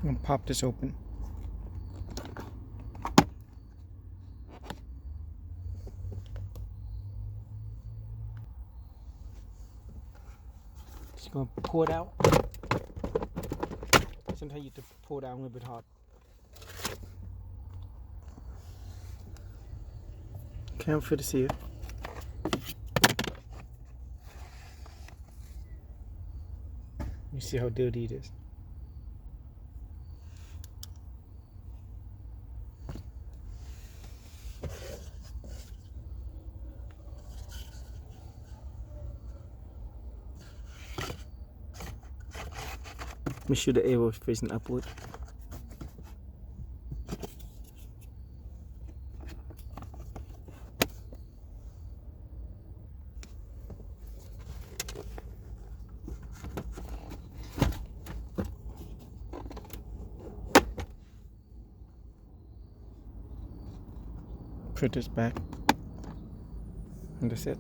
I'm gonna pop this open. Just gonna pour it out. Sometimes you have to pour it out a little bit hard. Can't fit to see it. You see how dirty it is. Make sure the arrow is facing upward. Put this back, and that's it.